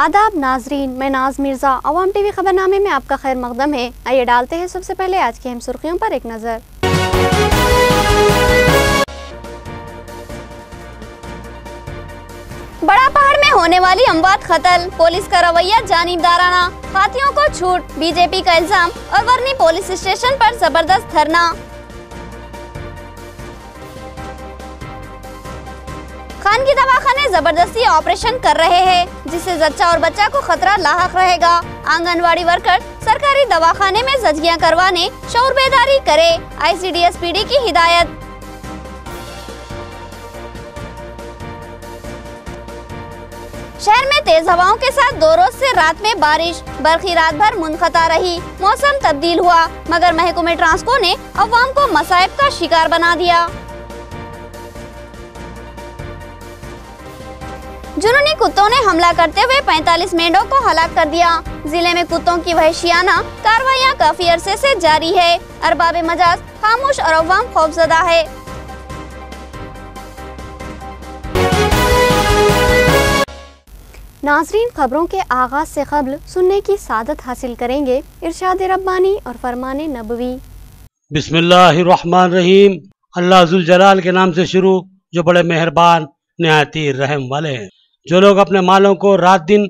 आदाब नाजरीन, मैं नाज मिर्ज़ा। अवाम टीवी खबरनामे में आपका खैर मकदम है। आइए डालते हैं सबसे पहले आज की अहम सुर्खियों पर एक नज़र। बड़ा पहाड़ में होने वाली अमवात कत्ल, पुलिस का रवैया जानिबदाराना, हाथियों को छूट, बीजेपी का इल्जाम और वर्नी पुलिस स्टेशन पर जबरदस्त धरना। खान की दवाखाने जबरदस्ती ऑपरेशन कर रहे हैं, जिससे जच्चा और बच्चा को खतरा लाहक रहेगा। आंगनवाड़ी वर्कर सरकारी दवाखाने में जजगियां करवाने शऊर बेदारी करे, ICDS PD की हिदायत। शहर में तेज हवाओं के साथ 2 रोज से रात में बारिश, बरखी रात भर मुनक़ता रही। मौसम तब्दील हुआ, मगर महकमे ट्रांसको ने अवाम को मसाइब का शिकार बना दिया। जुनूनी कुत्तों ने हमला करते हुए 45 मेंढकों को हलाक कर दिया। जिले में कुत्तों की वहशियाना कार्रवाइयां काफी अरसे से जारी है। अरबाब मजाज खामोश और अवाम खौफजदा है। नाजरीन, खबरों के आगाज से कबल सुनने की सादत हासिल करेंगे इरशाद रब्बानी और फरमाने नबवी। बिस्मिल्लाहिर्रहमानिर्रहीम। अल्लाह जुल जलाल के नाम से शुरू, जो बड़े मेहरबान निहायती रहम वाले हैं। जो लोग अपने मालों को रात दिन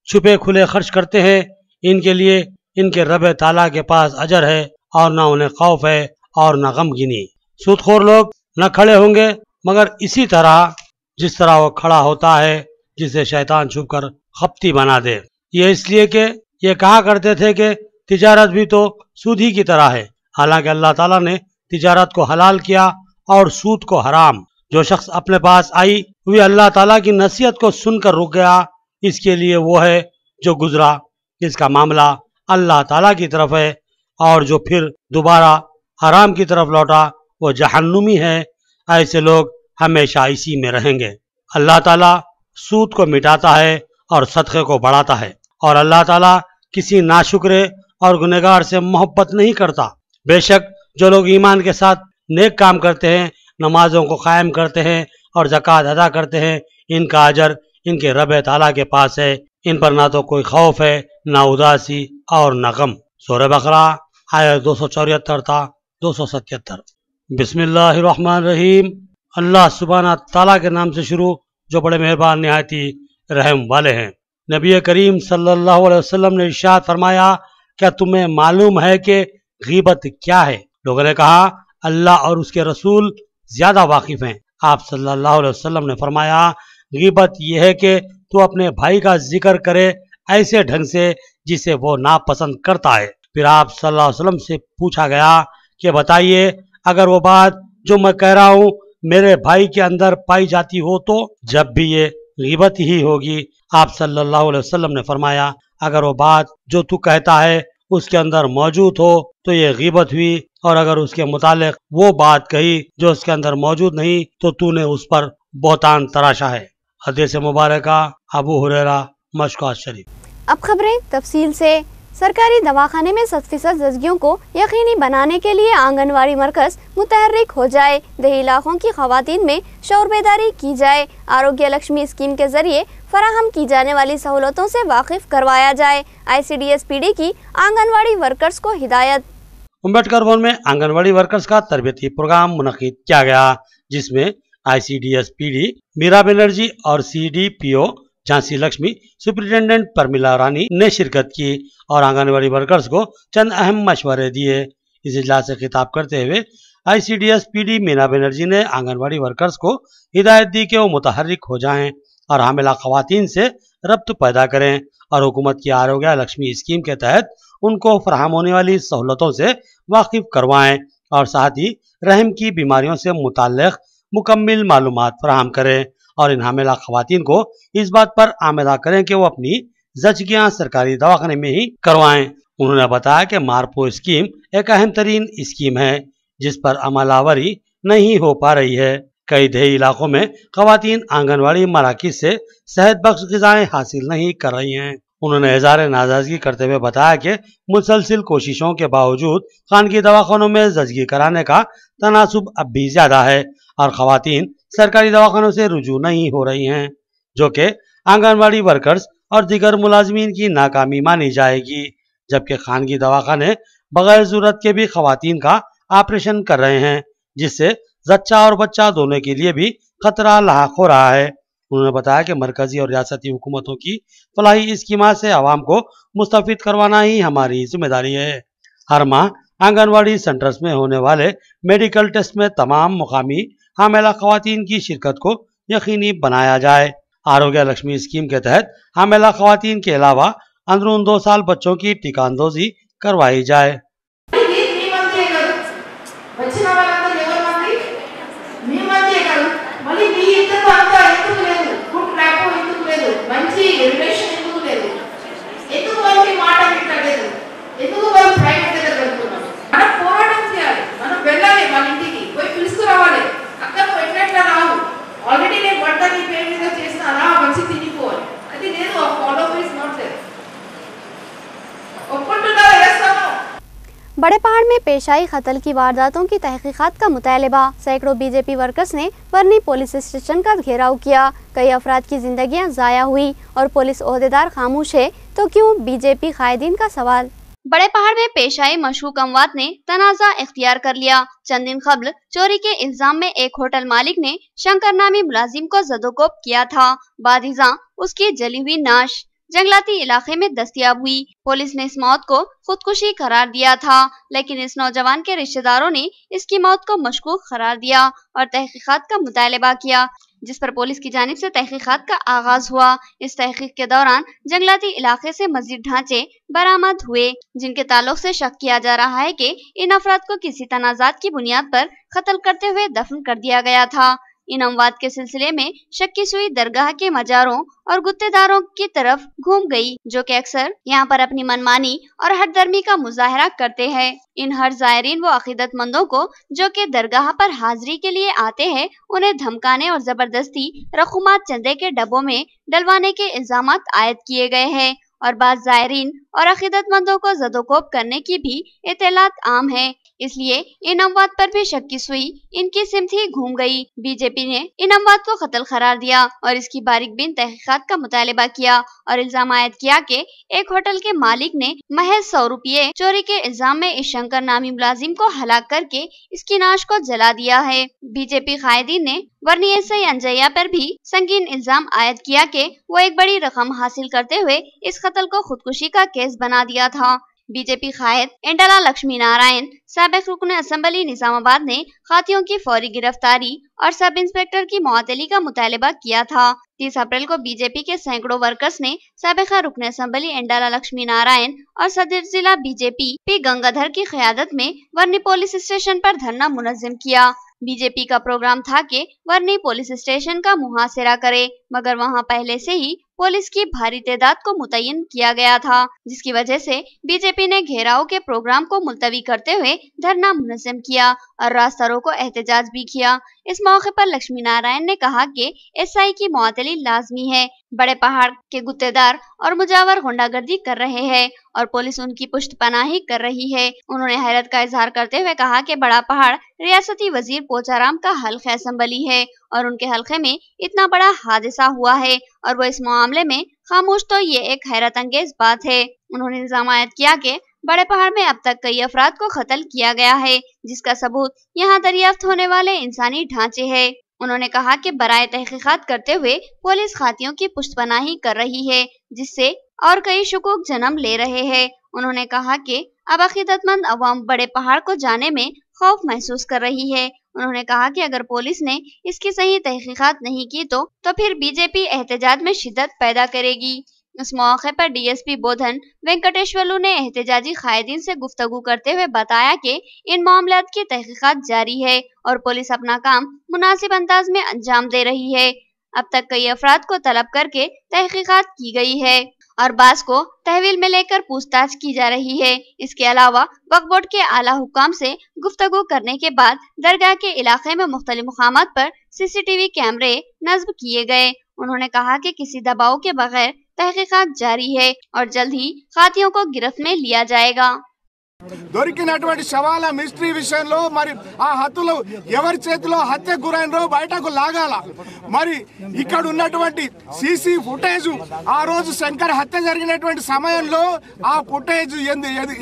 छुपे खुले खर्च करते हैं, इनके लिए इनके रब ताला के पास अजर है और न उन्हें खौफ है और न गमगिनी। सूदखोर लोग न खड़े होंगे मगर इसी तरह जिस तरह वो खड़ा होता है, जिसे शैतान छुपकर खपती बना दे। ये इसलिए कि ये कहा करते थे कि तिजारत भी तो सूद ही की तरह है। हालांकि अल्लाह ताला ने तिजारत को हलाल किया और सूद को हराम। जो शख्स अपने पास आई हुई अल्लाह ताला की नसीहत को सुनकर रुक गया, इसके लिए वो है जो गुजरा, इसका मामला अल्लाह ताला की तरफ है, और जो फिर दोबारा हराम की तरफ लौटा वो जहन्नुमी है। ऐसे लोग हमेशा इसी में रहेंगे। अल्लाह ताला सूद को मिटाता है और सदक़े को बढ़ाता है, और अल्लाह ताला किसी नाशुक्रे और गुनहगार से मोहब्बत नहीं करता। बेशक जो लोग ईमान के साथ नेक काम करते हैं, नमाजों को कायम करते हैं और ज़कात अदा करते हैं, इनका अजर इनके रब ताला के पास है। इन पर ना तो कोई खौफ है, ना उदासी और न गम। सूरह बकरा आयत 274 था 277। बिस्मिल्लाहिर्रहमानिर्रहीम। अल्लाह सुब्हाना ताला के नाम से शुरू, जो बड़े मेहरबान निहायती रहम वाले हैं। नबी करीम सल्लल्लाहु अलैहि वसल्लम ने इरशाद फरमाया, क्या तुम्हें मालूम है कि गीबत क्या है? लोगों ने कहा, अल्लाह और उसके रसूल ज्यादा वाकिफ हैं। आप सल्लल्लाहु अलैहि वसल्लम ने फरमाया, गीबत यह है कि तू अपने भाई का जिक्र करे ऐसे ढंग से जिसे वो नापसंद करता है। फिर आप सल्लल्लाहु अलैहि वसल्लम से पूछा गया कि बताइए, अगर वो बात जो मैं कह रहा हूँ मेरे भाई के अंदर पाई जाती हो तो? जब भी ये गीबत ही होगी। आप सल्लल्लाहु अलैहि वसल्लम ने फरमाया, अगर वो बात जो तू कहता है उसके अंदर मौजूद हो तो ये गीबत हुई, और अगर उसके मुतालिक वो बात कही जो उसके अंदर मौजूद नहीं तो तूने उस पर बहतान तराशा है। हदीस मुबारका अबू हुरैरा मशकात शरीफ। अब खबरें तफसील से। सरकारी दवाखाने में 100% जजगियों को यकीनी बनाने के लिए आंगनवाड़ी मरकज मुतहर्रिक हो जाए। देही इलाकों की खवातीन में शऊर बेदारी की जाए। आरोग्य लक्ष्मी स्कीम के जरिए फराहम की जाने वाली सहूलतों से वाकिफ करवाया जाए। ICDS PD की आंगनवाड़ी वर्कर्स को हिदायत। अम्बेडकर भवन में आंगनवाड़ी वर्कर्स का तरबियती प्रोग्राम मुनक़िद किया गया, जिसमें ICDS PD मीरा बनर्जी और CDPO झांसी लक्ष्मी सुप्रिंटेंडेंट परमिला रानी ने शिरकत की और आंगनवाड़ी वर्कर्स को चंद अहम मशवरे दिए। इस इजलास से खिताब करते हुए ICDS PD मीरा बनर्जी ने आंगनवाड़ी वर्कर्स को हिदायत दी कि वो मुतहर्रिक हो जाएं और हामिला खवातीन से रब्त पैदा करें और हुकूमत की आरोग्य लक्ष्मी स्कीम के तहत उनको फराहम होने वाली सहूलतों से वाकिफ करवाएं, और साथ ही रहम की बीमारियों से मुताल्लिक़ मुकम्मिल मालूमात फराहम करें, और इन हामिला खवातीन को इस बात पर आमदा करें कि वो अपनी जचगियाँ सरकारी दवाखाने में ही करवाएं। उन्होंने बताया कि मारपो स्कीम एक अहम तरीन स्कीम है जिस पर अमलावरी नहीं हो पा रही है। कई देही इलाकों में खवातीन आंगनवाड़ी मराकिज से सेहत बख्श ग़िज़ाएं हासिल नहीं कर रही हैं। उन्होंने इज़हार नाराज़गी करते हुए बताया कि मुसलसिल कोशिशों के बावजूद खानगी दवाखानों में जचगी कराने का तनासुब अब भी ज्यादा है और खवातीन सरकारी दवाखानों से रुजू नहीं हो रही हैं, जो कि आंगनवाड़ी वर्कर्स और दीगर मुलाजमीन की नाकामी मानी जाएगी, जबकि खानगी दवाखाने बगैर जरूरत के भी खवातीन का ऑपरेशन कर रहे हैं, जिससे जच्चा और बच्चा दोनों के लिए भी खतरा लाक हो रहा है। उन्होंने बताया कि मरकजी और रियासती हुकूमतों की फलाही स्कीमात से आवाम को मुस्तफिद करवाना ही हमारी जिम्मेदारी है। हर माह आंगनवाड़ी सेंटर्स में होने वाले मेडिकल टेस्ट में तमाम मुकामी हामिला खवातीन की शिरकत को यकीनी बनाया जाए। आरोग्य लक्ष्मी स्कीम के तहत हामिला खवातीन के अलावा अंदरून 2 साल बच्चों की टीकांदोजी करवाई जाए। बड़े पहाड़ में पेश आई कत्ल की वारदातों की तहकीकात का मुतालबा। सैकड़ों बीजेपी वर्कर्स ने वर्नी पुलिस स्टेशन का घेराव किया। कई अफराद की जिंदगियां जाया हुई और पुलिस ओहदेदार खामोश है, तो क्यों बीजेपी कायदीन का सवाल। बड़े पहाड़ में पेश आई मशकूक अमवात ने तनाज़ा इख्तियार कर लिया। चंद दिन कबल चोरी के इल्जाम में एक होटल मालिक ने शंकर नामी मुलाजिम को जदोकोब किया था। बादिज़ा उसकी जली हुई नाश जंगलाती इलाके में दस्तयाब हुई। पुलिस ने इस मौत को खुदकुशी करार दिया था, लेकिन इस नौजवान के रिश्तेदारों ने इसकी मौत को मशकूक करार दिया और तहकीकात का मुतालबा किया, जिस पर पुलिस की जानिब से तहकीकात का आगाज हुआ। इस तहकीक के दौरान जंगलाती इलाके से मजीद ढांचे बरामद हुए, जिनके ताल्लुक से शक किया जा रहा है कि इन अफराद को किसी तनाजात की बुनियाद पर कत्ल करते हुए दफन कर दिया गया था। इन अमवात के सिलसिले में शक्की सुई दरगाह के मजारों और गुत्तेदारों की तरफ घूम गई, जो कि अक्सर यहाँ पर अपनी मनमानी और हठधर्मी का मुजाहरा करते हैं। इन हर जायरीन व अकीदतमंदों को जो कि दरगाह पर हाजिरी के लिए आते हैं, उन्हें धमकाने और जबरदस्ती रकूमात चंदे के डब्बों में डलवाने के इल्जामात आयद किए गए हैं और बाद जायरीन और अकीदतमंदों को जदोकोब करने की भी इत्तलात आम है। इसलिए इन अमवात पर भी शक्की सुई इनकी सिमत ही घूम गई। बीजेपी ने इन अमवात को कत्ल करार दिया और इसकी बारीक बिन तहकीकात का मुतालबा किया और इल्जाम आयद किया कि एक होटल के मालिक ने महज 100 रुपये चोरी के इल्जाम में इस शंकर नामी मुलाजिम को हलाक करके इसकी नाश को जला दिया है। बीजेपी कायदीन ने वर्नी एसआई अंजैया पर भी संगीन इल्जाम आयद किया कि वो एक बड़ी रकम हासिल करते हुए इस कत्ल को खुदकुशी का केस बना दिया था। बीजेपी कायद एंडला लक्ष्मी नारायण साबिक रुकन असम्बली निजामाबाद ने खातियों की फौरी गिरफ्तारी और सब इंस्पेक्टर की मुअत्तली का मुतालबा किया था। 30 अप्रैल को बीजेपी के सैकड़ों वर्कर्स ने साबिका रुकन असम्बली एंडला लक्ष्मी नारायण और सदर जिला बीजेपी पी गंगाधर की क़यादत में वर्नी पुलिस स्टेशन पर धरना मुनज़्ज़म किया। बीजेपी का प्रोग्राम था कि वर्नी पुलिस स्टेशन का मुहासिरा करे, मगर वहां पहले से ही पुलिस की भारी तादाद को मुतय्यन किया गया था, जिसकी वजह से बीजेपी ने घेराव के प्रोग्राम को मुलतवी करते हुए धरना मुनज़्ज़म किया और रास्ता रोको एहतजाज भी किया। इस मौके पर लक्ष्मी नारायण ने कहा कि एसआई की मुअत्तली लाजमी है। बड़े पहाड़ के गुत्तेदार और मुजावर गुंडागर्दी कर रहे हैं और पुलिस उनकी पुष्टपनाही कर रही है। उन्होंने हैरत का इजहार करते हुए कहा कि बड़ा पहाड़ रियासती वजीर पोचाराम का हल्का असम्बली है और उनके हल्के में इतना बड़ा हादसा हुआ है और वो इस मामले में खामोश, तो ये एक हैरत अंगेज बात है। उन्होंने इल्जाम आयद किया कि बड़े पहाड़ में अब तक कई अफराद को कत्ल किया गया है, जिसका सबूत यहाँ दरियाफ्त होने वाले इंसानी ढांचे है। उन्होंने कहा कि बराए तहकीकात करते हुए पुलिस खातियों की पुष्टपनाही कर रही है, जिससे और कई शुकूक जन्म ले रहे हैं। उन्होंने कहा कि अब अकीदतमंद अवाम बड़े पहाड़ को जाने में खौफ महसूस कर रही है। उन्होंने कहा कि अगर पुलिस ने इसकी सही तहकीकात नहीं की तो फिर बीजेपी एहतजाज में शिद्दत पैदा करेगी। इस मौके पर डीएसपी बोधन वेंकटेश्वरलू ने एहतजाजी कायदीन से गुफ्तगू करते हुए बताया कि इन मामलात की तहकीकात जारी है और पुलिस अपना काम मुनासिब अंदाज में अंजाम दे रही है। अब तक कई अफराद को तलब करके तहकीकात की गई है और बास को तहवील में लेकर पूछताछ की जा रही है। इसके अलावा वक्फ बोर्ड के आला हुकाम से गुफ्तगू करने के बाद दरगाह के इलाके में मुख्तलिफ मुकामात पर सीसीटीवी कैमरे नस्ब किए गए। उन्होंने कहा कि किसी दबाव के बगैर तहकीकात जारी है और जल्द ही खातियों को गिरफ्त में लिया जाएगा। దొరికినటువంటి శవాల మిస్టరీ విషయంలో మరి ఆ హత్యలు ఎవరి చేతిలో హత్య గురైనరో బయటకు లాగాల. మరి ఇక్కడ ఉన్నటువంటి సీసీ ఫుటేజ్ ఆ రోజు శంకర్ హత్య జరిగినటువంటి సమయంలో ఆ ఫుటేజ్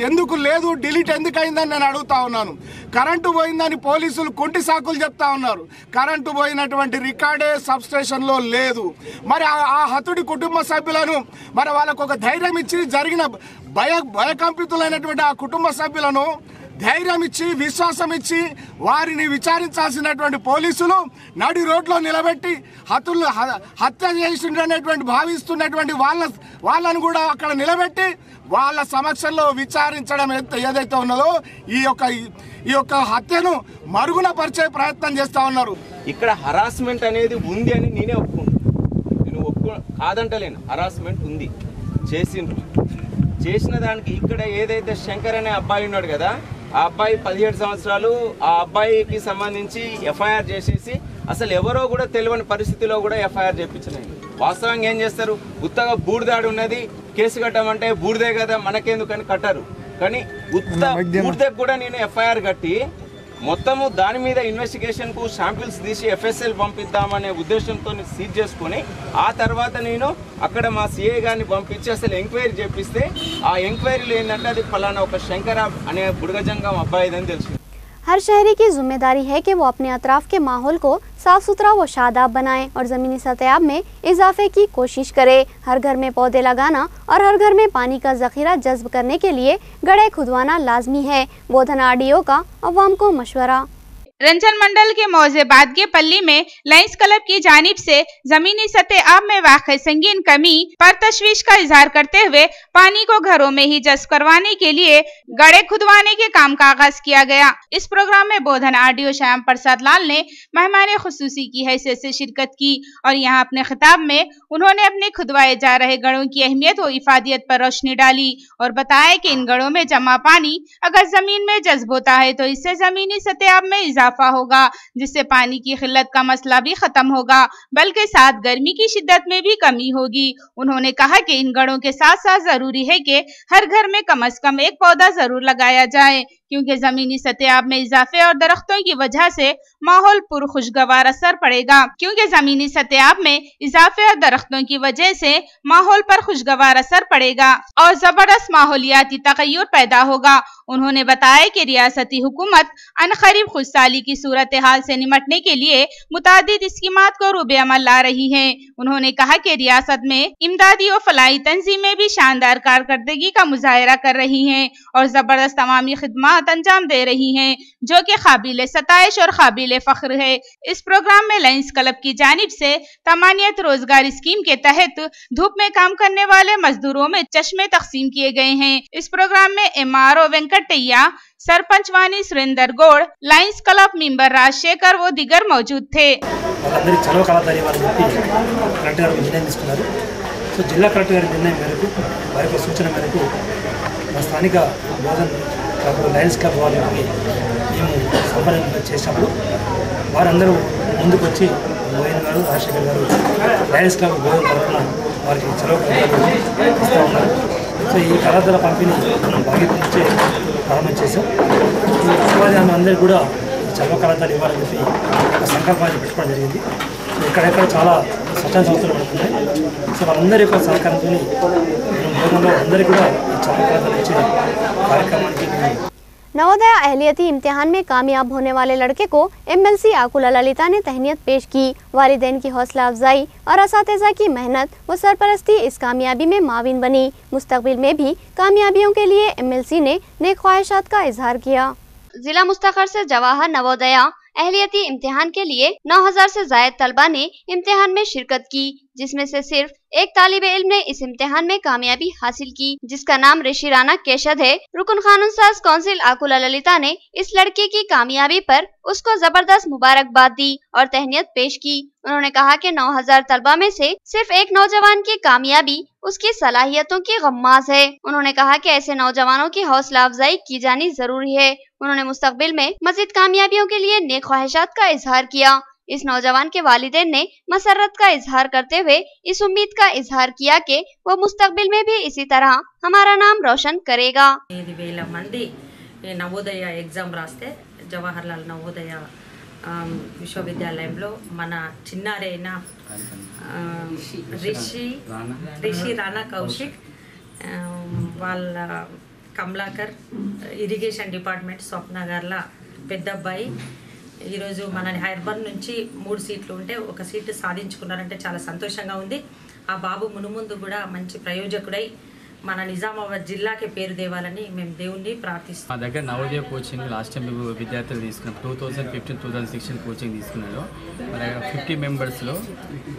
ఎందుకు లేదు, డిలీట్ ఎందుకు అయిందని నేను అడుగుతా ఉన్నాను. కరెంటు పోయిందని పోలీసులు కుంటి సాకులు చెప్తా ఉన్నారు. కరెంటు పోయినటువంటి రికార్డే సబ్ స్టేషన్ లో లేదు. మరి ఆ హతుడి కుటుంబ సభ్యులను మరి వాళ్ళకు ఒక ధైర్యం ఇచ్చి జరిగిన భయకంపితులైనటువంటి ఆ కుటుంబ సభ్యులను ధైర్యం ఇచ్చి విశ్వాసం ఇచ్చి వారిని విచారించాల్సినటువంటి పోలీసులు నడి రోడ్లో నిలబెట్టి హత్య చేసినటువంటి భావిస్తున్నటువంటి వాళ్ళను కూడా అక్కడ నిలబెట్టి వాళ్ళ సమక్షంలో విచారించడం ఏదైతే ఉన్నదో ఈ యొక్క హత్యను మరుగున పరిచే ప్రయత్నం చేస్తా ఉన్నారు. ఇక్కడ హరాస్మెంట్ అనేది ఉంది అని నేనే కాదంటలేను. హరాస్మెంట్ ఉంది, చేసిన దానికి ఇక్కడ ఏదైతే శంకర్ అనే అబ్బాయి ఉన్నాడు కదా, ఆ అబ్బాయి 17 సంవత్సరాలు, ఆ అబ్బాయికి సంబంధించి ఎఫ్ఐఆర్ చేసేసి అసలు ఎవరో కూడా తెలియని పరిస్థితిలో కూడా ఎఫ్ఐఆర్ చేయించలేదు. వాస్తవంగా ఏం చేస్తారు, ఉత్తగా బూడిదాడు ఉన్నది కేసు కట్టమంటే బూడిదే కదా మనకెందుకని కట్టారు. కానీ బూడిదకు కూడా నేను ఎఫ్ఐఆర్ కట్టి మొత్తము దాని మీద ఇన్వెస్టిగేషన్కు శాంపిల్స్ తీసి ఎఫ్ఎస్ఎల్ పంపిద్దామనే ఉద్దేశంతో సీజ్ చేసుకుని ఆ తర్వాత నేను అక్కడ మా సిఐ గారిని పంపించి అసలు ఎంక్వైరీ చేపిస్తే ఆ ఎంక్వైరీలో ఏంటంటే అది ఫలానా ఒక శంకర అనే బుడగజంగం అబ్బాయిదని తెలుసు. हर शहरी की जिम्मेदारी है कि वो अपने अतराफ के माहौल को साफ सुथरा व शादाब बनाएं और ज़मीनी सतह में इजाफे की कोशिश करे. हर घर में पौधे लगाना और हर घर में पानी का ज़ख़ीरा जज्ब करने के लिए गड्ढे खुदवाना लाजमी है. बोधन आरडीओ का अवाम को मशवरा. रंजन मंडल के मौजेबाद के पल्ली में लायंस क्लब की जानिब से जमीनी सतह आब में वाक़ई संगीन कमी पर तशवीश का इजहार करते हुए पानी को घरों में ही जज्ब करवाने के लिए गड्ढे खुदवाने के काम का आगाज किया गया. इस प्रोग्राम में बोधन आरडीओ श्याम प्रसाद लाल ने मेहमान खुसूसी की हैसियत से शिरकत की और यहाँ अपने खिताब में उन्होंने अपने खुदवाए जा रहे गढ़ों की अहमियत व इफादियत पर रोशनी डाली और बताया कि इन गढ़ों में जमा पानी अगर जमीन में जज्ब होता है तो इससे जमीनी सतह आब में इजाफा होगा, जिससे पानी की किल्लत का मसला भी खत्म होगा, बल्कि साथ गर्मी की शिद्दत में भी कमी होगी. उन्होंने कहा कि इन गढ़ों के साथ साथ जरूरी है कि हर घर में कम से कम एक पौधा जरूर लगाया जाए, क्योंकि जमीनी सतह आब में इजाफे और दरख्तों की वजह से माहौल पर खुशगवार असर पड़ेगा. क्योंकि जमीनी सतह आब में इजाफे और दरख्तों की वजह से माहौल पर खुशगवार असर पड़ेगा और जबरदस्त माहौलियाती तगय्युर पैदा होगा. उन्होंने बताया कि रियासती हुकूमत अनकरीब खुशहाली की सूरत हाल से निमटने के लिए मुतादिद स्कीमात को रूबे अमल ला रही है. उन्होंने कहा कि रियासत में इमदादी और फलाही तंजीमें भी शानदार कारकर्दगी का मुजाहरा कर रही हैं और जबरदस्त अवामी खिदमात अंजाम दे रही हैं, जो कि काबिल सताइश और काबिल फख्र है. इस प्रोग्राम में लायंस क्लब की जानिब से तमानियत रोजगार स्कीम के तहत धूप में काम करने वाले मजदूरों में चश्मे तकसीम किए गए हैं. इस प्रोग्राम में MRO Venkataiah, sarpanch Vani Surender Goud, Lions Club member Rajashekar वो दिगर मौजूद थे. జిల్లా కలెక్టర్ గారి నిర్ణయం మేరకు వారి యొక్క సూచన మేరకు మా స్థానిక బోధన్ క్లబ్ లయన్స్ క్లబ్ వారికి మేము సంప్రదింపు చేసినప్పుడు వారందరూ ముందుకు వచ్చి మోయిన్ గారు, రాజశేఖర్ గారు లయన్స్ క్లబ్ బోధన్ తరఫున వారికి చొరవ ఇస్తూ ఉన్నారు. సో ఈ కళాశాల పంపిణీ మనం బాధ్యత నుంచే ప్రారంభం చేశాం. ఈ ఉపాధి అందరికీ కూడా చొరవ కళాశాల ఇవ్వాలని చెప్పి ఒక సంకల్పాన్ని పెట్టుకోవడం జరిగింది. ఇక్కడెక్కడ చాలా స్వచ్ఛంద సంస్థలు పడుతున్నాయి. సో వాళ్ళందరి యొక్క సహకారంతో బోధనలో అందరికీ కూడా ఈ చొరవ కళాశాల ఇచ్చే కార్యక్రమానికి नवोदय अहलियती इम्तिहान में कामयाब होने वाले लड़के को MLC आकुला ललिता ने तहनीत पेश की. वालिदैन की हौसला अफजाई और असातिज़ा की मेहनत व सरपरस्ती इस कामयाबी में माविन बनी. मुस्तकबिल में भी कामयाबियों के लिए MLC ने नेक ख्वाहिशात का इजहार किया. जिला मुस्तखर से जवाहर नवोदया अहलियती इम्तिहान के लिए 9000 से जायद तलबा ने इम्तिहान में शिरकत की, जिसमें से सिर्फ एक तालिबे इल्म ने इस इम्तिहान में कामयाबी हासिल की, जिसका नाम ऋषि राना केशद है. रुकन कानून साज कौंसिल आकुला ललिता ने इस लड़के की कामयाबी पर उसको जबरदस्त मुबारकबाद दी और तहनीत पेश की. उन्होंने कहा कि 9000 तलबा में से सिर्फ एक नौजवान की कामयाबी उसकी सलाहियतों की गम्माज है. उन्होंने कहा कि ऐसे नौजवानों की हौसला अफजाई की जानी जरूरी है. उन्होंने मुस्तकबिल में मजीद कामयाबियों के लिए नेक ख्वाहिशात का इजहार किया. इस नौजवान के वालिदैन ने मसरत का इजहार करते हुए इस उम्मीद का इजहार किया कि वो मुस्तकबिल में भी इसी तरह हमारा नाम रोशन करेगा। 5,000 మంది నవోదయ ఎగ్జామ్ రాస్తే జవహర్లాల్ నవోదయ విశ్వవిద్యాలయంలో మన చిన్నారి అయిన రిషి రాణా కౌశిక్ వాళ్ళ కమలాకర్ ఇరిగేషన్ డిపార్ట్మెంట్ స్వప్న గార్ల పెద్ద అబ్బాయి ఈరోజు మన హైదరాబాద్ నుంచి 3 సీట్లు ఉంటే ఒక సీటు సాధించుకున్నారంటే చాలా సంతోషంగా ఉంది. ఆ బాబు మునుముందు కూడా మంచి ప్రయోజకుడై మన నిజామాబాద్ జిల్లాకి పేరు తేవాలని మేము దేవుణ్ణి ప్రార్థిస్తాం. మా దగ్గర నవోదయ కోచింగ్ లాస్ట్ టైం విద్యార్థులు తీసుకున్నాం 2015-2016 కోచింగ్ తీసుకున్నాను. మన 50 మెంబర్స్లో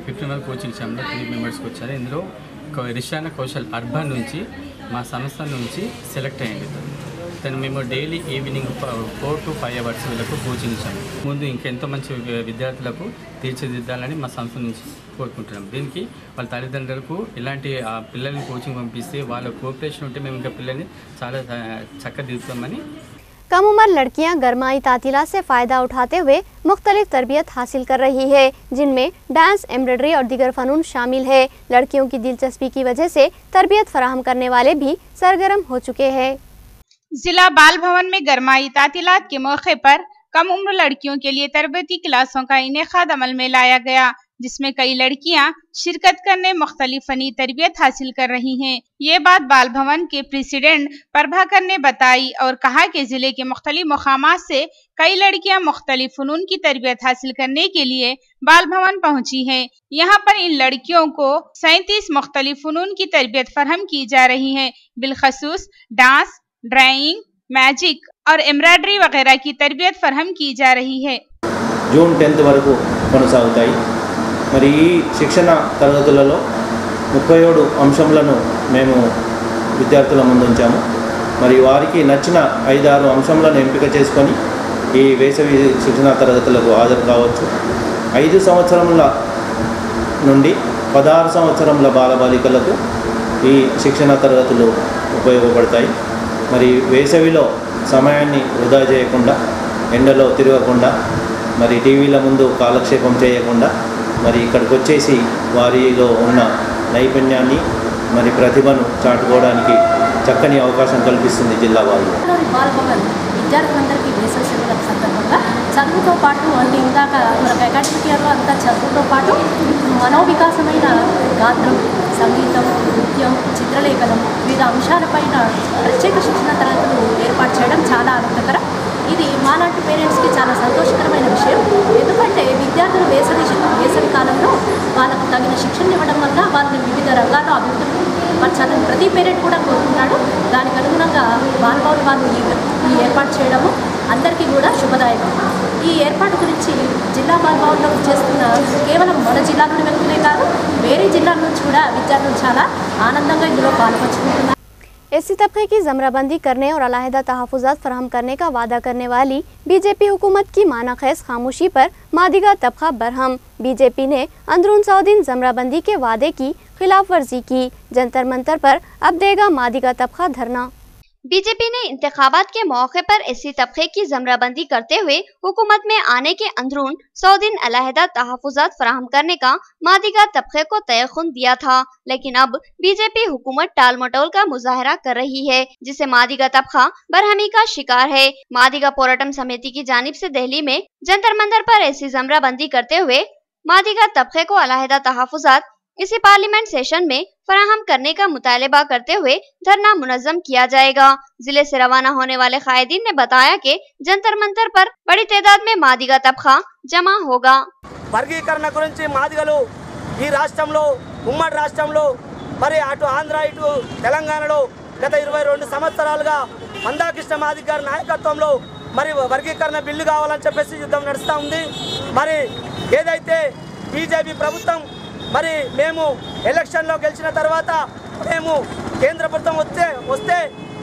50 మంది కోచింగ్ ఇచ్చాము. 3 మెంబర్స్కి వచ్చారు. ఇందులో రిషానా కౌశల్ అర్బన్ నుంచి మా సంస్థ నుంచి సెలెక్ట్ అయ్యింది. తను మేము డైలీ ఈవినింగ్ 4 to 5 hours వీళ్ళకు కోచింగ్ ఇచ్చాము. ముందు ఇంకెంతో మంచి విద్యార్థులకు తీర్చిదిద్దాలని మా సంస్థ నుంచి కోరుకుంటున్నాం. దీనికి వాళ్ళ తల్లిదండ్రులకు ఇలాంటి పిల్లల్ని కోచింగ్ పంపిస్తే వాళ్ళ కోఆపరేషన్ ఉంటే మేము ఇంకా పిల్లల్ని చాలా చక్కదిద్దుతామని. कम उम्र लड़कियां गरमाई तातीलात से फ़ायदा उठाते हुए मुख्तलिफ तरबियत हासिल कर रही है, जिनमें डांस, एम्ब्रॉयडरी और दीगर फ़नून शामिल है। लड़कियों की दिलचस्पी की वजह से तरबियत फराहम करने वाले भी सरगर्म हो चुके हैं। जिला बाल भवन में गरमाई तातीलात के मौके पर कम उम्र लड़कियों के लिए तरबियती क्लासों का इनेकाद अमल में लाया गया, जिसमें कई लड़कियां शिरकत करने मुख्तलिफ फनी तरबियत हासिल कर रही हैं। ये बात बाल भवन के प्रेसिडेंट प्रभाकर ने बताई और कहा कि जिले के मुख्तलिफ मुकामात से कई लड़कियां मुख्तलिफ फनून की तरबियत हासिल करने के लिए बाल भवन पहुंची हैं। यहाँ पर इन लड़कियों को 37 मुख्तलिफ फनून की तरबियत फरहम की जा रही है। बिलखसूस डांस, ड्राइंग, मैजिक और एम्ब्रॉयडरी वगैरह की तरबियत फरहम की जा रही है। जून 10th వరకు కొనసాగుతాయి. మరి ఈ శిక్షణ తరగతులలో 37 అంశములను మేము విద్యార్థుల ముందు ఉంచాము. మరి వారికి నచ్చిన 5-6 అంశములను ఎంపిక చేసుకొని ఈ వేసవి శిక్షణ తరగతులకు హాజరు కావచ్చు. 5 సంవత్సరముల నుండి 16 సంవత్సరముల బాలబాలికలకు ఈ శిక్షణ తరగతులు ఉపయోగపడతాయి. మరి వేసవిలో సమయాన్ని వృధా చేయకుండా, ఎండలో తిరగకుండా, మరి టీవీల ముందు కాలక్షేపం చేయకుండా మరి ఇక్కడికి వచ్చేసి వారిలో ఉన్న నైపుణ్యాన్ని మరి ప్రతిభను చాటుకోవడానికి చక్కని అవకాశం కల్పిస్తుంది జిల్లా వాళ్ళు. బాల్ భవన్ విద్యార్థులందరికీ వేసవి సెలవుల సందర్భంగా చదువుతో పాటు అంటే ఇందాక మనకు అకాడమిక్ ఇయర్లో అంతా చదువుతో పాటు మనోవికాసమైన గాత్రం, సంగీతం, నృత్యం, చిత్రలేఖనం వివిధ అంశాలపైన ప్రత్యేక శిక్షణ తరగతులు ఏర్పాటు చేయడం చాలా ఆనందకరం. ఇది మాలాంటి పేరెంట్స్కి చాలా సంతోషకరమైన విషయం. ఎందుకంటే విద్యార్థులు వేసవి కాలంలో వాళ్ళకు తగిన శిక్షణ ఇవ్వడం వల్ల వాళ్ళని వివిధ రంగాల్లో అభివృద్ధి పరచాలని ప్రతి పేరెంట్ కూడా కోరుకుంటాడు. దానికి అనుగుణంగా బాలభవన్ వాళ్ళు ఈ ఏర్పాటు చేయడము అందరికీ కూడా శుభదాయకం. ఈ ఏర్పాటు గురించి జిల్లా బాలభవన్లో చేస్తున్న కేవలం మన జిల్లాలోని వ్యక్తులే కాదు, వేరే జిల్లాల నుంచి కూడా విద్యార్థులు చాలా ఆనందంగా ఇందులో పాల్పంచుకుంటున్నారు. एससी तबके की जमराबंदी करने और अलहदा तहफ़्फ़ुज़ात फराहम करने का वादा करने वाली बीजेपी हुकूमत की मानाखेज़ खामोशी पर मादिगा तबका बरहम। बीजेपी ने अंदरून 100 दिन जमराबंदी के वादे की खिलाफ वर्जी की। जंतर मंतर पर अब देगा मादिगा तबका धरना। बीजेपी ने इंतखाबात के मौके पर एससी तबके की जमराबंदी करते हुए हुकूमत में आने के अंदरून 100 दिन अलहदा तहफ़्फ़ुज़ात फराहम करने का मादिगा तबके को तयख़ुन दिया था, लेकिन अब बीजेपी हुकूमत टाल मटोल का मुजाहरा कर रही है, जिसे मादिगा तबका बरहमी का शिकार है। मादिगा पोराटम समिति की जानिब से दिल्ली में जंतर मंतर पर ऐसी जमराबंदी करते हुए मादिगा तबके को अलहदा तहफ़्फ़ुज़ात इसी पार्लियामेंट सेशन में फराहम करने का मुतालबा करते हुए धरना मुनज़्ज़म किया जाएगा। जिले से रवाना होने वाले कायदीन ने बताया कि जंतर मंतर पर बड़ी तादाद में मादिगा तबका जमा होगा। వర్గీకరణ గురించి మాదిగలు ఈ రాష్ట్రంలో ఉమ్మడి రాష్ట్రంలో మరి అటు ఆంధ్ర ఇటు తెలంగాణలో గత 22 సంవత్సరాలుగా మందాకృష్ణ మాదిగ గారి నాయకత్వంలో మరి వర్గీకరణ బిల్లు కావాలని చెప్పేసి యుద్ధం నడుస్తూ ఉంది. మరి ఏదైతే బీజేపీ ప్రభుత్వం మరి మేము ఎలక్షన్లో గెలిచిన తర్వాత మేము కేంద్ర ప్రభుత్వం వస్తే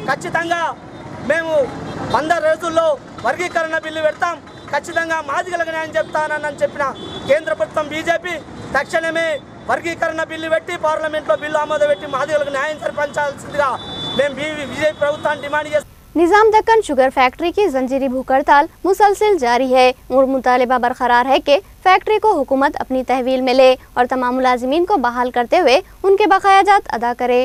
ఖచ్చితంగా మేము 100 రోజుల్లో వర్గీకరణ బిల్లు పెడతాం, ఖచ్చితంగా మాదిగలకు న్యాయం చెప్తానని చెప్పిన కేంద్ర ప్రభుత్వం బీజేపీ తక్షణమే వర్గీకరణ బిల్లు పెట్టి పార్లమెంట్లో బిల్లు ఆమోదపెట్టి మాదిగలకు న్యాయం జరిపించాల్సిందిగా మేము బీజేపీ ప్రభుత్వాన్ని డిమాండ్ చేస్తాం. निजाम दक्कन शुगर फैक्ट्री की जंजीरी भूख हड़ताल मुसलसिल जारी है और मुतालिबा बरकरार है कि फैक्ट्री को हुकूमत अपनी तहवील में ले और तमाम मुलाजिमीन को बहाल करते हुए उनके बकायाजात अदा करे।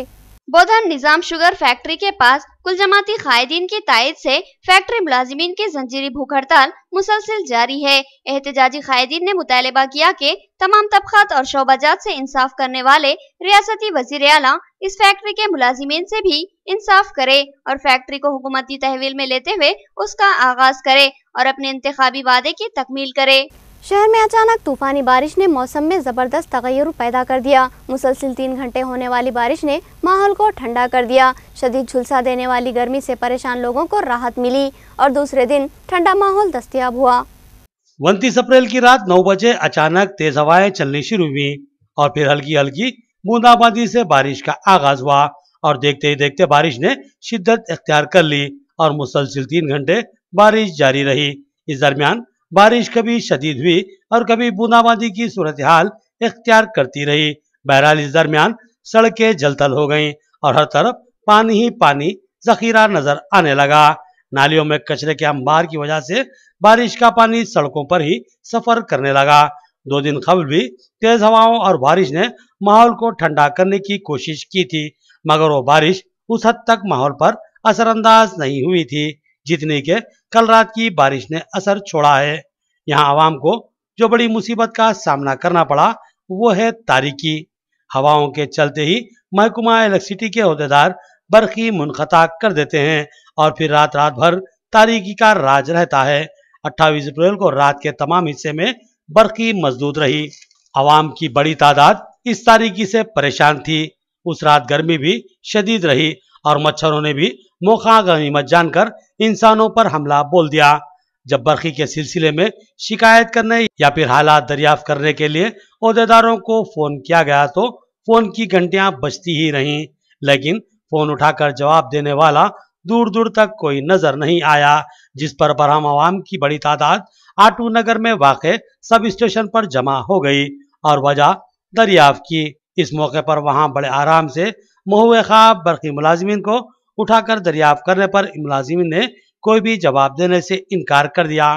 बोधन निजाम शुगर फैक्ट्री के पास कुल जमाती कायदीन की तायद से फैक्ट्री मुलाजिमीन की जंजीरी भूख हड़ताल मुसलसिल जारी है। एहतजाजी कायदीन ने मुतालिबा किया कि तमाम तबकात और शोबाजात से इंसाफ करने वाले रियासती वजीर आला इस फैक्ट्री के मुलाजिमीन से भी इंसाफ करे और फैक्ट्री को हुकूमती तहवील में लेते हुए उसका आगाज करे और अपने इंतखाबी वादे की तकमील करे। शहर में अचानक तूफानी बारिश ने मौसम में जबरदस्त तगय्युर पैदा कर दिया। मुसलसिल 3 घंटे होने वाली बारिश ने माहौल को ठंडा कर दिया। शदीद झुलसा देने वाली गर्मी से परेशान लोगों को राहत मिली और दूसरे दिन ठंडा माहौल दस्तयाब हुआ। 29 अप्रैल की रात 9 बजे अचानक तेज हवाएं चलनी शुरू हुई और फिर हल्की हल्की बूंदाबांदी से बारिश का आगाज हुआ और देखते ही देखते बारिश ने शिद्दत इख्तियार कर ली और मुसलसिल 3 घंटे बारिश जारी रही। इस दरमियान बारिश कभी शदीद हुई और कभी बूंदाबांदी की सूरत हाल इख्तियार करती रही। बहरहाल इस दरमियान सड़कें जलथल हो गईं और हर तरफ पानी ही पानी जखीरा नजर आने लगा। नालियों में कचरे के अंबार की वजह से बारिश का पानी सड़कों पर ही सफर करने लगा। 2 दिन कबल भी तेज हवाओं और बारिश ने माहौल को ठंडा करने की कोशिश की थी, मगर वो बारिश उस हद तक माहौल पर असरअंदाज नहीं हुई थी जितनी के कल रात की बारिश ने असर छोड़ा है। यहाँ आवाम को जो बड़ी मुसीबत का सामना करना पड़ा वो है तारीकी। हवाओं के चलते ही महकमा इलेक्ट्रिसिटी के ओहदेदार बरखी मुनक़ता कर देते हैं और फिर रात भर तारीकी का राज रहता है। 28 अप्रैल को रात के तमाम हिस्से में बरखी मजदूद रही। आवाम की बड़ी तादाद इस तारीकी से परेशान थी। उस रात गर्मी भी शदीद रही और मच्छरों ने भी मौका गनीमत जानकर इंसानों पर हमला बोल दिया। जब बरखी के सिलसिले में शिकायत करने या फिर हालात दरियाफ्त करने के लिए ओहदेदारों को फोन किया गया तो फोन की घंटियां बजती ही रहीं, लेकिन फोन उठाकर जवाब देने वाला दूर दूर तक कोई नजर नहीं आया, जिस पर बरहम आवाम की बड़ी तादाद आटू नगर में वाक़े सब स्टेशन पर जमा हो गई और वजह दरियाफ्त की। इस मौके पर वहां बड़े आराम से महुए ख्वाब बरखी मुलाजिमीन को उठाकर दरियाफ्त करने पर मुलाजिमीन ने कोई भी जवाब देने से इनकार कर दिया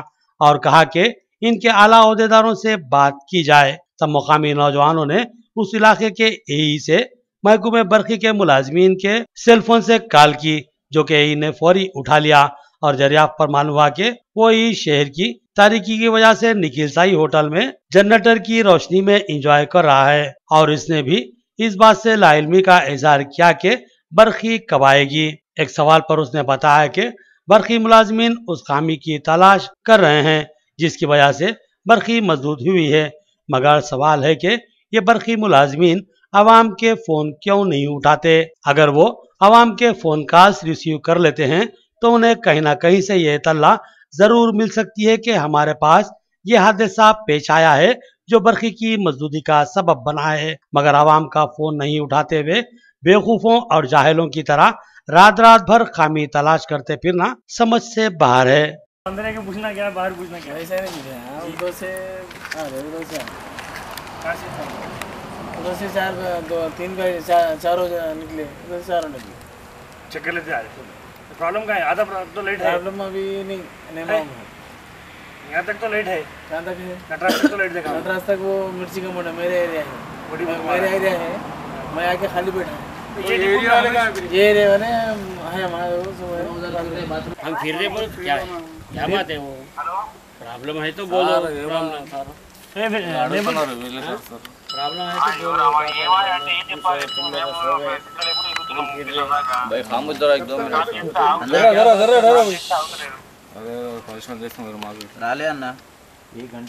और कहा कि इनके आला ओहदेदारों से बात की जाए। तब मुकामी नौजवानों ने उस इलाके के एई से महकमे बरखी के मुलाजिमीन के सेलफोन से कॉल की, जो कि एई ने फौरी उठा लिया और दरियाफ्त पर मालूम हुआ कि वो ही शहर की तारीकी की वजह से निखिल साई होटल में जनरेटर की रोशनी में एंजॉय कर रहा है और इसने भी इस बात से लाइल्मी का इजहार किया कि बरखी कब आएगी। एक सवाल पर उसने बताया कि बरखी मुलाजमीन उस खामी की तलाश कर रहे हैं जिसकी वजह से बरखी मजदूद हुई है, मगर सवाल है कि ये बरखी मुलाजमीन आवाम के फोन क्यों नहीं उठाते। अगर वो आवाम के फोन कॉल्स रिसीव कर लेते हैं तो उन्हें कहीं ना कहीं से ये इत्तला जरूर मिल सकती है कि हमारे पास ये हादसा पेश आया है जो बरखी की मजदूदी का सबब बना है, मगर आवाम का फोन नहीं उठाते हुए बेवकूफों और जाहिलों की तरह रात भर खामी तलाश करते फिरना समझ से बाहर है। अंदर के पूछना क्या, बाहर पूछना क्या, ऐसा नहीं उधर से चार दो तीन चारों निकले, उधर चारों निकले, चक्कर लेते आ रहे। प्रॉब्लम का है, आधा तो लेट है। प्रॉब्लम अभी नहीं मालूम है, यहाँ तक तो लेट है। कहाँ तक है? नटराज तक तो लेट देखा। नटराज तक वो मिर्ची का मोटा मेरे एरिया है, मेरे एरिया है, मैं आके खाली बैठा हूँ। ये एरिया वाले है हमारे, हम फिर रहे बोल क्या है, क्या बात है, वो प्रॉब्लम है तो बोलो। भाई खामोश जरा एक 2 मिनट రాలే అన్న ఈ గంట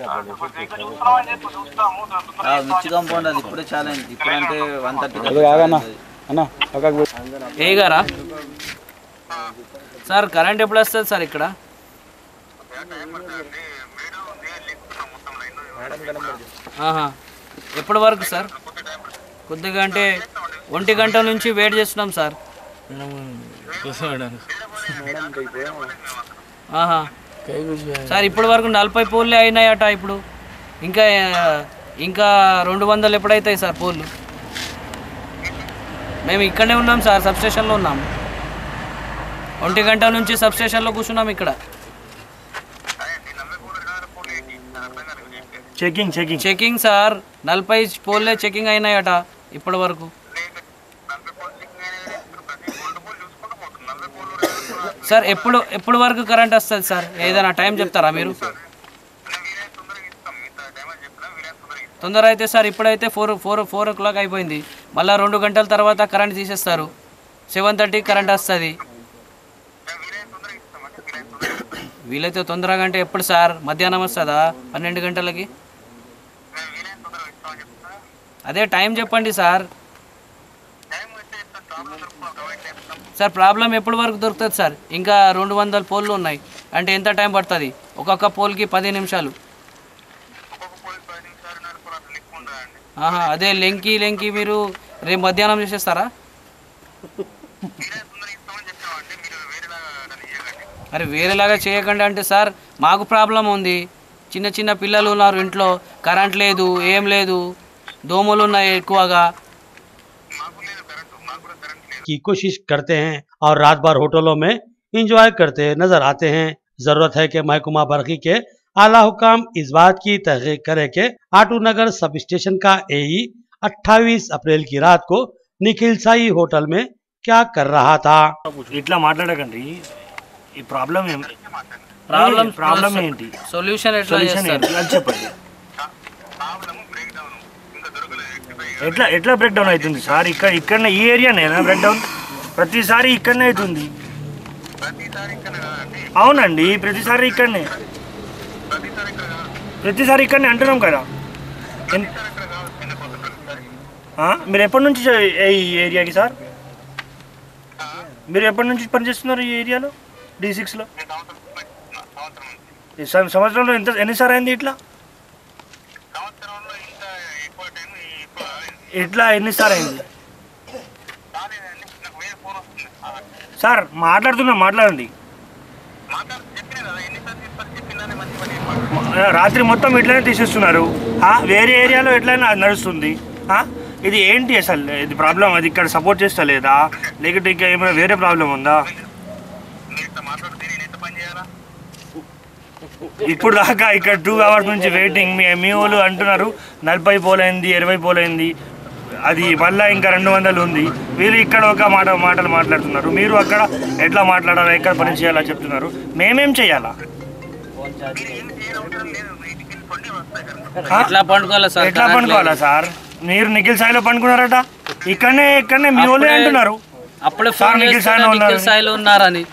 మిర్చి కాంపౌండ్ అది ఇప్పుడే చాలా అయింది, ఇప్పుడంటే 130 ఏ గారా సార్ కరెంట్ ఎప్పుడు వస్తుంది సార్ ఇక్కడ? ఎప్పటి వరకు సార్? కొద్దిగా అంటే 1 గంట నుంచి వెయిట్ చేస్తున్నాం సార్. సార్ ఇప్పటి వరకు 40 పోల్లే అయినాయట, ఇప్పుడు ఇంకా 200 ఎప్పుడైతాయి సార్ పోల్లు? మేము ఇక్కడనే ఉన్నాం సార్, సబ్ స్టేషన్లో ఉన్నాం. 1 గంట నుంచి సబ్ స్టేషన్లో కూర్చున్నాం ఇక్కడ. చెకింగ్ సార్ 40 పోల్లే చెకింగ్ అయినాయట ఇప్పటి వరకు. సార్ ఎప్పుడు వరకు కరెంట్ వస్తుంది సార్? ఏదైనా టైం చెప్తారా మీరు? తొందర అయితే సార్ ఇప్పుడైతే 4 o'clock అయిపోయింది. మళ్ళీ 2 గంటల తర్వాత కరెంట్ తీసేస్తారు. 7:30 కరెంట్ వస్తుంది. వీలైతే తొందరగా అంటే ఎప్పుడు సార్? మధ్యాహ్నం వస్తుందా 12 గంటలకి? అదే టైం చెప్పండి సార్. సార్ ప్రాబ్లం ఎప్పటి వరకు దొరుకుతుంది సార్? ఇంకా 200 పోల్లు ఉన్నాయి అంటే ఎంత టైం పడుతుంది? ఒక్కొక్క పోల్కి 10 నిమిషాలు. అదే లెంకి మీరు రేపు మధ్యాహ్నం చేసేస్తారా? అరే వేరేలాగా చేయకండి అంటే సార్ మాకు ప్రాబ్లం ఉంది. చిన్న పిల్లలు ఉన్నారు ఇంట్లో, కరెంట్ లేదు, ఏం లేదు, దోమలు ఉన్నాయి ఎక్కువగా. की कोशिश करते हैं और रात भर होटलों में एंजॉय करते नजर आते हैं। जरूरत है कि महकमा बरकी के आला हुकाम इस बात की तहकीक करे कि आटू नगर सब स्टेशन का एई 28 अप्रैल की रात को निखिल साई होटल में क्या कर रहा था। इट्ला మాట్లాడకండి. ఈ ప్రాబ్లం ఏంటి? సొల్యూషన్ ఎట్లా చెప్పండి. ఎట్లా బ్రేక్ డౌన్ అవుతుంది సార్? ఇక్కడ ఈ ఏరియానేనా బ్రేక్ డౌన్? ప్రతిసారి ఇక్కడనే అవుతుంది. అవునండి, ప్రతిసారి ఇక్కడనే అంటున్నాం కదా. మీరు ఎప్పటి నుంచి ఈ ఏరియాకి సార్? మీరు ఎప్పటి నుంచి పనిచేస్తున్నారు ఈ ఏరియాలో? D6లో సంవత్సరంలో ఎన్నిసార్లు అయింది ఇట్లా ఎన్నిసార్లు అయింది సార్? మాట్లాడండి. రాత్రి మొత్తం ఇట్లనే తీసేస్తున్నారు. వేరే ఏరియాలో ఎట్లయినా నడుస్తుంది. ఇది ఏంటి అసలు? ఇది ప్రాబ్లం అది ఇక్కడ సపోర్ట్ చేస్తా లేదా, లేకపోతే ఇంకా ఏమైనా వేరే ప్రాబ్లం ఉందా? ఇప్పుడు దాకా ఇక్కడ 2 hours నుంచి వెయిటింగ్. మీ వాళ్ళు అంటున్నారు 40 పోలైంది, 20 పోలైంది, అది మళ్ళీ ఇంకా 200 ఉంది. వీళ్ళు ఇక్కడ ఒక మాటలు మాట్లాడుతున్నారు. మీరు అక్కడ ఎట్లా మాట్లాడాలా, ఎక్కడ పని చేయాలా చెప్తున్నారు. మేమేం చేయాలా? ఎట్లా పండుకోవాలా సార్? మీరు నిఖిల్ సాయిలో పండుకున్నారట. ఇక్కడనే మీ వాళ్ళే అంటున్నారు. అప్పుడే నిఖిల్ సాయిలో ఉన్నారని.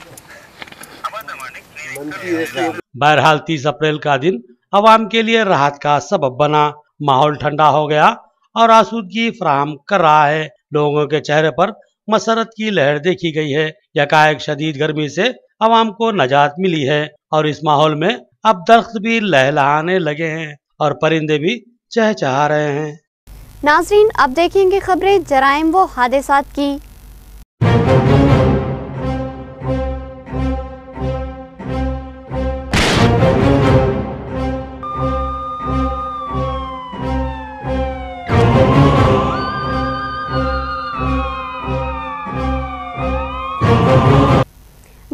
बहरहाल 30 अप्रैल का दिन अवाम के लिए राहत का सबब बना। माहौल ठंडा हो गया और आसूदगी फराहम कर रहा है। लोगों के चेहरे पर मसरत की लहर देखी गई है। यकायक शदीद गर्मी से अवाम को नजात मिली है और इस माहौल में अब दरख्त भी लहलहाने लगे हैं और परिंदे भी चहचहा रहे हैं। नाज़रीन, अब देखेंगे खबरें जराइम व हादसात की।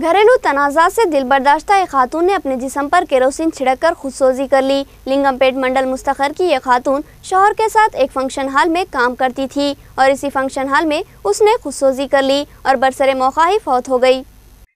घरेलू तनाज़ा से दिलबर्दाश्ता एक खातून ने अपने जिस्म पर केरोसिन छिड़ककर खुदसोजी कर ली। लिंगमपेट मंडल मुस्तखर की यह खातून शौहर के साथ एक फंक्शन हॉल में काम करती थी और इसी फंक्शन हॉल में उसने खुदसोजी कर ली और बरसरे मौका ही फौत हो गई।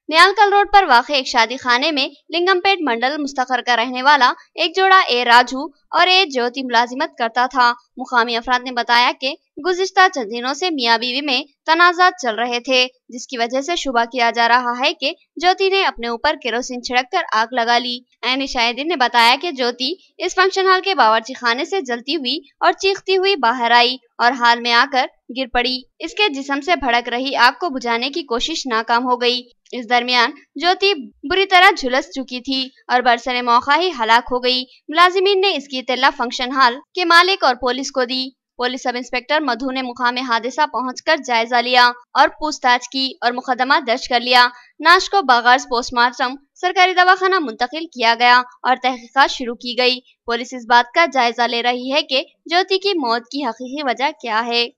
न्यालकल रोड पर वाक़ एक शादी खाने में लिंगमपेट मंडल मुस्तखर का रहने वाला एक जोड़ा ए राजू और ए ज्योति मुलाजिमत करता था। मुकामी अफराद ने बताया कि गुज़िश्ता चंद दिनों से मियाँ बीवी में तनाज़ात चल रहे थे, जिसकी वजह से शुबा किया जा रहा है कि ज्योति ने अपने ऊपर केरोसिन छिड़ककर आग लगा ली। ऐन शाहिदीन ने बताया कि ज्योति इस फंक्शन हॉल के बावर्ची खाने से जलती हुई और चीखती हुई बाहर आई और हाल में आकर गिर पड़ी। इसके जिस्म से भड़क रही आग को बुझाने की कोशिश नाकाम हो गई। इस दरमियान ज्योति बुरी तरह झुलस चुकी थी और बरसरे मौका ही हलाक हो गई। मुलाजिमीन ने इसकी इत्तला फंक्शन हॉल के मालिक और पुलिस को दी। पुलिस सब इंस्पेक्टर मधु ने मुकामे हादसा पहुंचकर जायजा लिया और पूछताछ की और मुकदमा दर्ज कर लिया। नाश को बगैर पोस्टमार्टम सरकारी दवाखाना मुंतकिल किया गया और तहकीकात शुरू की गई। पुलिस इस बात का जायजा ले रही है कि ज्योति की मौत की हकीकी वजह क्या है।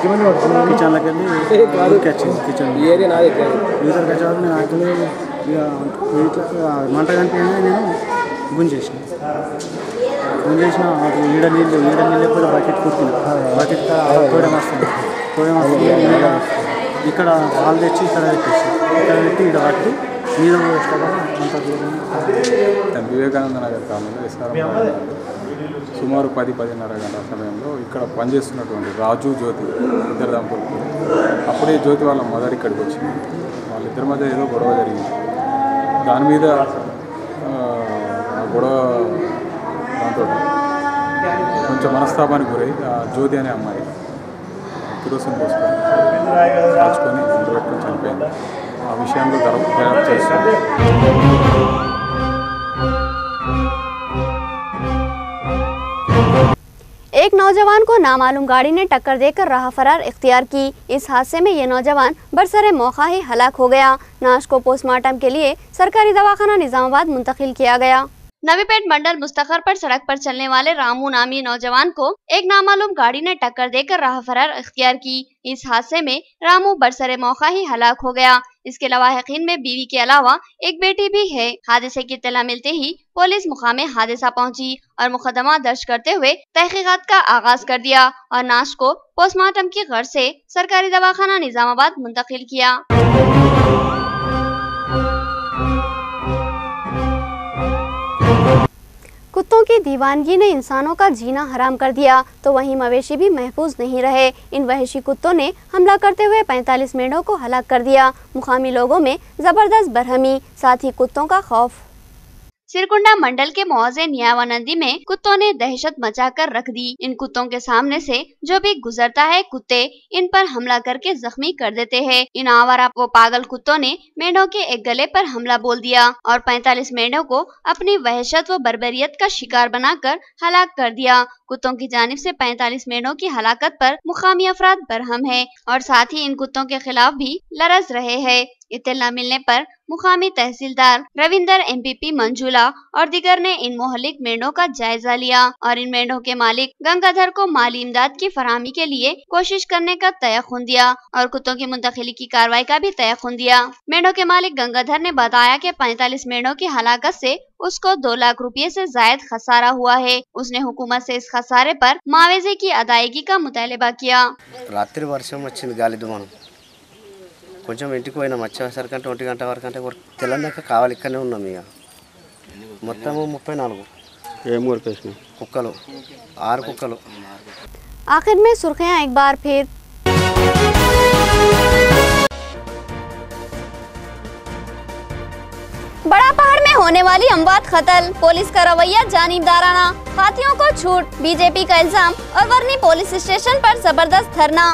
కిచెన్లోకి వెళ్ళి వచ్చింది కిచెన్ ఈతలకి వచ్చాక నేను అట్లనే మంట కనిపించగానే నేను గుంజేసిన ఈడ నీళ్ళు ఎప్పుడు బకెట్ కుట్టిన బకెట్ తోడేం వస్తుంది ఇక్కడ పాలు తెచ్చి ఇక్కడ పెట్టి ఇక్కడ పట్టి మీద వివేకానంద నగర్ కాలంలో సుమారు 10-10:30 గంటల సమయంలో ఇక్కడ పనిచేస్తున్నటువంటి రాజు జ్యోతి ఇద్దరు దంపతులు అప్పుడే జ్యోతి వాళ్ళ మదర్ ఇక్కడికి వచ్చింది. వాళ్ళిద్దరి మధ్య ఏదో గొడవ జరిగింది. దాని మీద గొడవ దాంతో కొంచెం మనస్తాపానికి గురై జ్యోతి అనే అమ్మాయి కిరోసిన్ పోసుకొని కాల్చుకొని పెట్టుకొని చనిపోయింది. ఆ విషయంలో దర్యాప్తు చేస్తుంది. एक नौजवान को नामालूम गाड़ी ने टक्कर देकर राह फरार इख्तियार की। इस हादसे में ये नौजवान बरसरे मौका ही हलाक हो गया। नाश को पोस्टमार्टम के लिए सरकारी दवाखाना निजामाबाद मुंतकिल किया गया। नवीपेट मंडल मुस्तखर पर सड़क पर चलने वाले रामू नामी नौजवान को एक नामालूम गाड़ी ने टक्कर देकर राह फरार इख्तियार की। इस हादसे में रामू बरसरे मौका ही हलाक हो गया। इसके लवाहिकीन में बीवी के अलावा एक बेटी भी है। हादसे की इत्तला मिलते ही पुलिस मुकामे हादसा पहुंची और मुकदमा दर्ज करते हुए तहकीकात का आगाज कर दिया और नाश को पोस्टमार्टम की गर्ज से सरकारी दवाखाना निजामाबाद मुंतकिल किया। कुत्तों की दीवानगी ने इंसानों का जीना हराम कर दिया तो वहीं मवेशी भी महफूज नहीं रहे। इन वहशी कुत्तों ने हमला करते हुए 45 मेंढों को हलाक कर दिया। मुकामी लोगों में जबरदस्त बरहमी, साथ ही कुत्तों का खौफ। सिरकुंडा मंडल के मौजे नियावानंदी में कुत्तों ने दहशत मचाकर रख दी। इन कुत्तों के सामने से जो भी गुजरता है कुत्ते इन पर हमला करके जख्मी कर देते हैं। इन आवारा व पागल कुत्तों ने मेंढों के एक गले पर हमला बोल दिया और 45 मेंढों को अपनी वहशत व बर्बरियत का शिकार बनाकर हलाक कर दिया। कुत्तों की जानिब से 45 मेंढों की हलाकत पर मुकामी अफराद बरहम है और साथ ही इन कुत्तों के खिलाफ भी लरज रहे हैं। इत्तला मिलने पर मुकामी तहसीलदार रविंदर एमपीपी मंजूला और दिगर ने इन मोहलिक मेंढों का जायजा लिया और इन मेंढों के मालिक गंगाधर को माली इमदाद की फराहमी के लिए कोशिश करने का तयखुन दिया और कुत्तों की मुंतकिली की कार्रवाई का भी तयखुन दिया। मेंढों के मालिक गंगाधर ने बताया कि 45 मेंढों की हलाकत से उसको 2 लाख रुपये से जायद खसारा हुआ है। उसने हुकूमत से इस खसारे पर मुआवजे की अदायगी का मुतालबा किया। రాత్రి వర్షం వచ్చింది, గాలి దుమారం. కొంచెం ఇంటికి పోయినాం. వచ్చేసరికంటే 1 గంట వరకు అంటే తెల్లందాక కావాలి, ఇక్కడనే ఉన్నాం. ఇక మొత్తం 34 ఏం ఊరికేసినాయి కుక్కలు, 6 కుక్కలు. आखिर में सुर्खियां एक बार फिर। बड़ा पहाड़ में होने वाली अमवात कत्ल, पुलिस का रवैया जानिबदाराना, हाथियों को छूट, बीजेपी का इल्जाम और वर्नी पुलिस स्टेशन पर जबरदस्त धरना।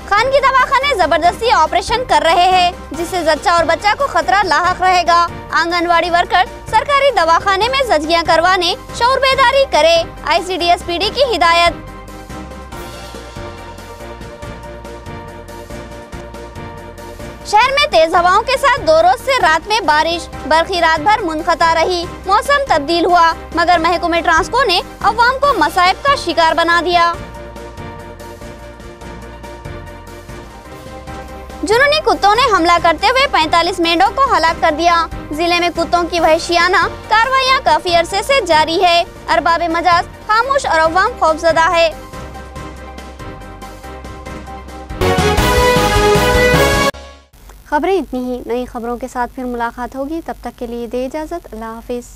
खान की दवाखाने जबरदस्ती ऑपरेशन कर रहे हैं जिससे जच्चा और बच्चा को खतरा लाहक रहेगा। आंगनवाड़ी वर्कर सरकारी दवाखाने में जजियां करवाने शऊर बेदारी करे, ICDS-PD की हिदायत। शहर में तेज हवाओं के साथ 2 रोज से रात में बारिश, बरखी रात भर मुनक़ता रही। मौसम तब्दील हुआ मगर महकमे ट्रांसको ने अवाम को मसाइब का शिकार बना दिया। जुनूनी कुत्तों ने हमला करते हुए 45 मेंढों को हलाक कर दिया। जिले में कुत्तों की वहशियाना कार्रवाइयां काफी अरसे से जारी है। अरबाब मजाज खामोश और अवाम खौफजदा है। खबरें इतनी ही, नई खबरों के साथ फिर मुलाकात होगी। तब तक के लिए दे इजाजत। अल्लाह हाफिज।